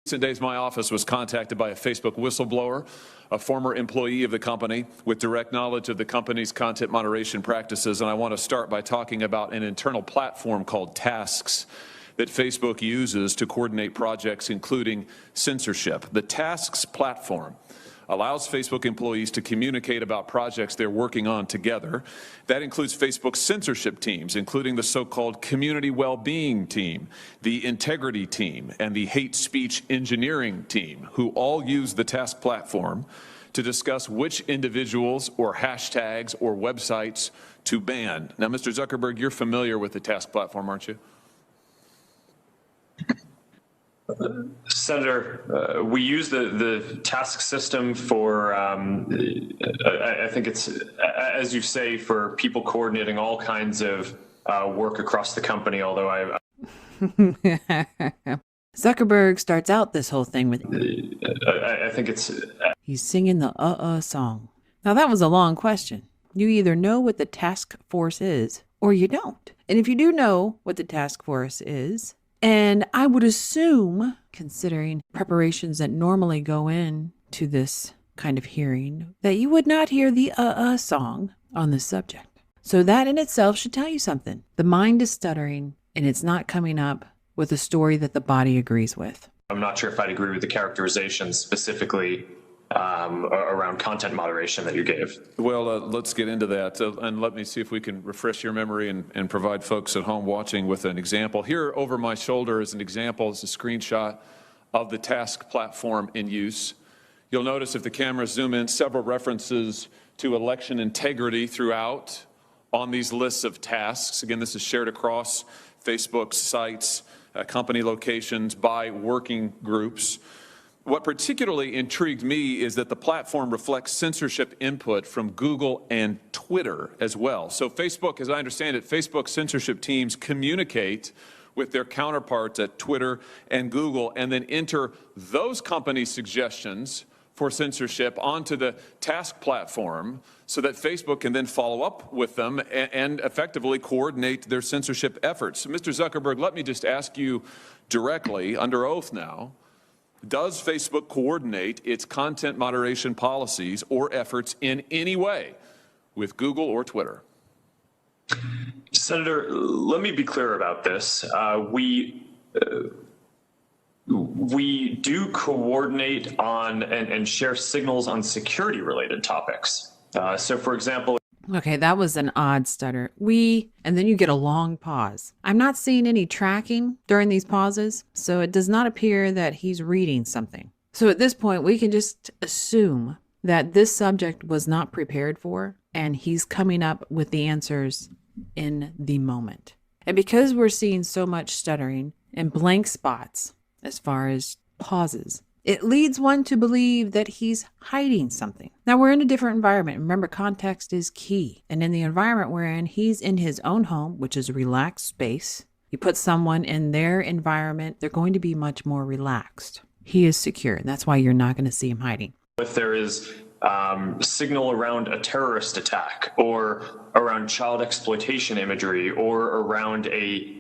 recent days, my office was contacted by a Facebook whistleblower, a former employee of the company with direct knowledge of the company's content moderation practices. And I want to start by talking about an internal platform called Tasks that Facebook uses to coordinate projects, including censorship. The Tasks platform allows Facebook employees to communicate about projects they're working on together. That includes Facebook's censorship teams, including the so-called community well-being team, the integrity team, and the hate speech engineering team, who all use the Task platform to discuss which individuals or hashtags or websites to ban. Now, Mr. Zuckerberg, you're familiar with the Task platform, aren't you? Senator, we use the task system for, I think it's, as you say, for people coordinating all kinds of work across the company, although Zuckerberg starts out this whole thing with, I think it's... He's singing the song. Now that was a long question. You either know what the task force is or you don't. And if you do know what the task force is, and I would assume, considering preparations that normally go into this kind of hearing, that you would not hear the song on this subject. So that in itself should tell you something. The mind is stuttering, and it's not coming up with a story that the body agrees with. I'm not sure if I'd agree with the characterization specifically around content moderation that you gave. Well, let's get into that, and let me see if we can refresh your memory and provide folks at home watching with an example. Here over my shoulder is an example. It's a screenshot of the Task platform in use. You'll notice if the cameras zoom in, several references to election integrity throughout on these lists of tasks. Again, this is shared across Facebook's sites, company locations, by working groups. What particularly intrigued me is that the platform reflects censorship input from Google and Twitter as well. So Facebook, as I understand it, Facebook censorship teams communicate with their counterparts at Twitter and Google and then enter those companies' suggestions for censorship onto the Task platform so that Facebook can then follow up with them and effectively coordinate their censorship efforts. So, Mr. Zuckerberg, let me just ask you directly, under oath now, does Facebook coordinate its content moderation policies or efforts in any way with Google or Twitter? Senator, let me be clear about this. We do coordinate on and share signals on security-related topics. So, for example... Okay, that was an odd stutter. And then you get a long pause. I'm not seeing any tracking during these pauses, so it does not appear that he's reading something. So at this point, we can just assume that this subject was not prepared for, and he's coming up with the answers in the moment. And because we're seeing so much stuttering and blank spots as far as pauses, it leads one to believe that he's hiding something. Now, we're in a different environment. Remember, context is key. And in the environment we're in, he's in his own home, which is a relaxed space. You put someone in their environment, they're going to be much more relaxed. He is secure, and that's why you're not going to see him hiding. If there is signal around a terrorist attack or around child exploitation imagery or around a